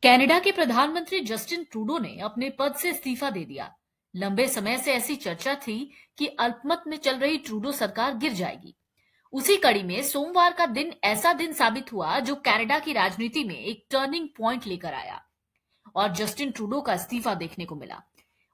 Canada के प्रधानमंत्री Justin Trudeau ने अपने पद से इस्तीफा दे दिया। लंबे समय से ऐसी चर्चा थी कि अल्पमत में चल रही ट्रूडो सरकार गिर जाएगी। उसी कड़ी में सोमवार का दिन ऐसा दिन साबित हुआ जो कनाडा की राजनीति में एक टर्निंग पॉइंट लेकर आया और जस्टिन ट्रूडो का इस्तीफा देखने को मिला।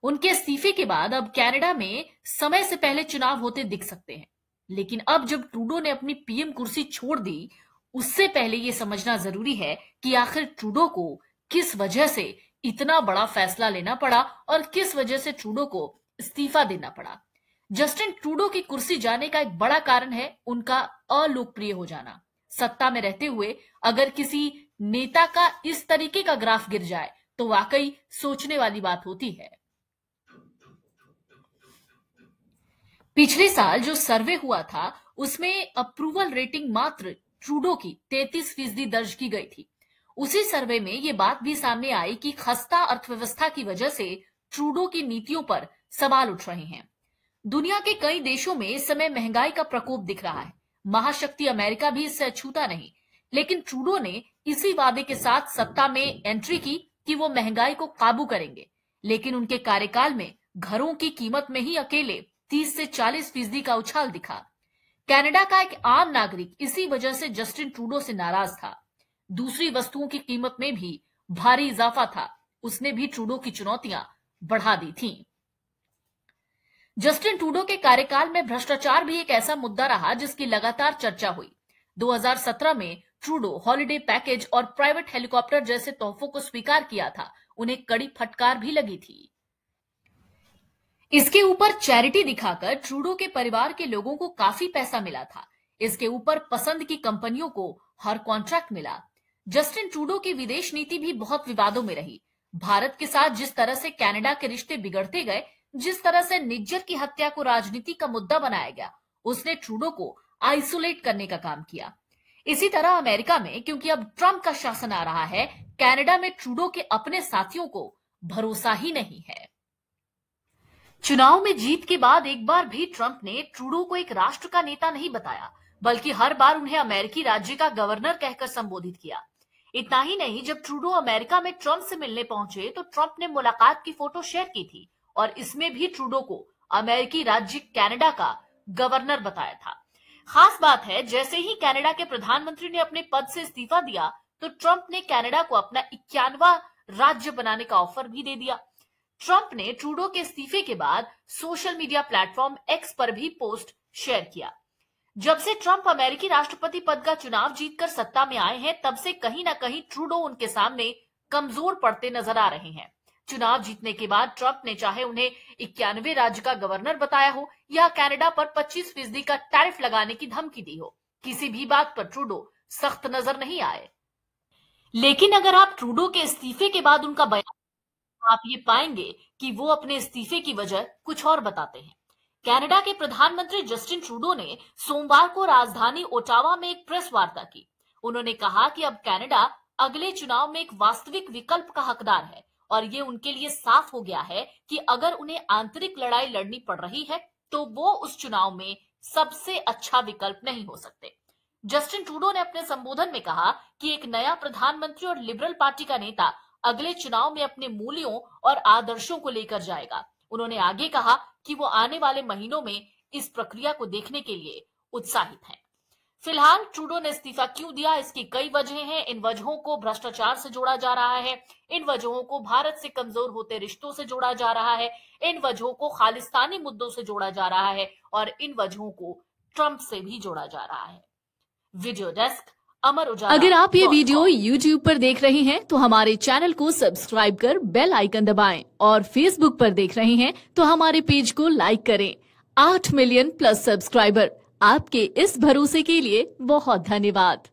उनके इस्तीफे के बाद अब कनाडा में समय से पहले चुनाव होते दिख सकते हैं, लेकिन अब जब ट्रूडो ने अपनी पीएम कुर्सी छोड़ दी, उससे पहले ये समझना जरूरी है कि आखिर ट्रूडो को किस वजह से इतना बड़ा फैसला लेना पड़ा और किस वजह से ट्रूडो को इस्तीफा देना पड़ा। जस्टिन ट्रूडो की कुर्सी जाने का एक बड़ा कारण है उनका अलोकप्रिय हो जाना। सत्ता में रहते हुए अगर किसी नेता का इस तरीके का ग्राफ गिर जाए तो वाकई सोचने वाली बात होती है। पिछले साल जो सर्वे हुआ था उसमें अप्रूवल रेटिंग मात्र ट्रूडो की 33% दर्ज की गई थी। उसी सर्वे में ये बात भी सामने आई कि खस्ता अर्थव्यवस्था की वजह से ट्रूडो की नीतियों पर सवाल उठ रहे हैं। दुनिया के कई देशों में इस समय महंगाई का प्रकोप दिख रहा है। महाशक्ति अमेरिका भी इससे अछूता नहीं, लेकिन ट्रूडो ने इसी वादे के साथ सत्ता में एंट्री की कि वो महंगाई को काबू करेंगे, लेकिन उनके कार्यकाल में घरों की कीमत में ही अकेले 30 से 40% का उछाल दिखा। कनाडा का एक आम नागरिक इसी वजह से जस्टिन ट्रूडो से नाराज था। दूसरी वस्तुओं की कीमत में भी भारी इजाफा था, उसने भी ट्रूडो की चुनौतियां बढ़ा दी थीं। जस्टिन ट्रूडो के कार्यकाल में भ्रष्टाचार भी एक ऐसा मुद्दा रहा जिसकी लगातार चर्चा हुई। 2017 में ट्रूडो हॉलिडे पैकेज और प्राइवेट हेलीकॉप्टर जैसे तोहफों को स्वीकार किया था, उन्हें कड़ी फटकार भी लगी थी। इसके ऊपर चैरिटी दिखाकर ट्रूडो के परिवार के लोगों को काफी पैसा मिला था। इसके ऊपर पसंद की कंपनियों को हर कॉन्ट्रैक्ट मिला। जस्टिन ट्रूडो की विदेश नीति भी बहुत विवादों में रही। भारत के साथ जिस तरह से कनाडा के रिश्ते बिगड़ते गए, जिस तरह से निज्जर की हत्या को राजनीति का मुद्दा बनाया गया, उसने ट्रूडो को आइसोलेट करने का काम किया। इसी तरह अमेरिका में, क्योंकि अब ट्रंप का शासन आ रहा है, कनाडा में ट्रूडो के अपने साथियों को भरोसा ही नहीं है। चुनाव में जीत के बाद एक बार भी ट्रंप ने ट्रूडो को एक राष्ट्र का नेता नहीं बताया, बल्कि हर बार उन्हें अमेरिकी राज्य का गवर्नर कहकर संबोधित किया। इतना ही नहीं, जब ट्रूडो अमेरिका में ट्रंप से मिलने पहुंचे तो ट्रंप ने मुलाकात की फोटो शेयर की थी और इसमें भी ट्रूडो को अमेरिकी राज्य कनाडा का गवर्नर बताया था। खास बात है, जैसे ही कनाडा के प्रधानमंत्री ने अपने पद से इस्तीफा दिया तो ट्रंप ने कनाडा को अपना 51वां राज्य बनाने का ऑफर भी दे दिया। ट्रंप ने ट्रूडो के इस्तीफे के बाद सोशल मीडिया प्लेटफॉर्म एक्स पर भी पोस्ट शेयर किया। जब से ट्रंप अमेरिकी राष्ट्रपति पद का चुनाव जीतकर सत्ता में आए हैं, तब से कहीं ना कहीं ट्रूडो उनके सामने कमजोर पड़ते नजर आ रहे हैं। चुनाव जीतने के बाद ट्रंप ने चाहे उन्हें 91वें राज्य का गवर्नर बताया हो या कनाडा पर 25% का टैरिफ लगाने की धमकी दी हो, किसी भी बात पर ट्रूडो सख्त नजर नहीं आए। लेकिन अगर आप ट्रूडो के इस्तीफे के बाद उनका बयान, आप ये पाएंगे कि वो अपने इस्तीफे की वजह कुछ और बताते हैं। कनाडा के प्रधानमंत्री जस्टिन ट्रूडो ने सोमवार को राजधानी ओटावा में एक प्रेस वार्ता की। उन्होंने कहा कि अब कनाडा अगले चुनाव में एक वास्तविक विकल्प का हकदार है और ये उनके लिए साफ हो गया है कि अगर उन्हें आंतरिक लड़ाई लड़नी पड़ रही है तो वो उस चुनाव में सबसे अच्छा विकल्प नहीं हो सकते। जस्टिन ट्रूडो ने अपने संबोधन में कहा कि एक नया प्रधानमंत्री और लिबरल पार्टी का नेता अगले चुनाव में अपने मूल्यों और आदर्शों को लेकर जाएगा। उन्होंने आगे कहा कि वो आने वाले महीनों में इस प्रक्रिया को देखने के लिए उत्साहित हैं। फिलहाल ट्रूडो ने इस्तीफा क्यों दिया, इसकी कई वजहें हैं। इन वजहों को भ्रष्टाचार से जोड़ा जा रहा है, इन वजहों को भारत से कमजोर होते रिश्तों से जोड़ा जा रहा है, इन वजहों को खालिस्तानी मुद्दों से जोड़ा जा रहा है और इन वजहों को ट्रंप से भी जोड़ा जा रहा है। Video desk, Amar Ujala. अगर आप ये वीडियो YouTube पर देख रहे हैं तो हमारे चैनल को सब्सक्राइब कर बेल आइकन दबाएं और Facebook पर देख रहे हैं तो हमारे पेज को लाइक करें। 8 मिलियन प्लस सब्सक्राइबर, आपके इस भरोसे के लिए बहुत धन्यवाद।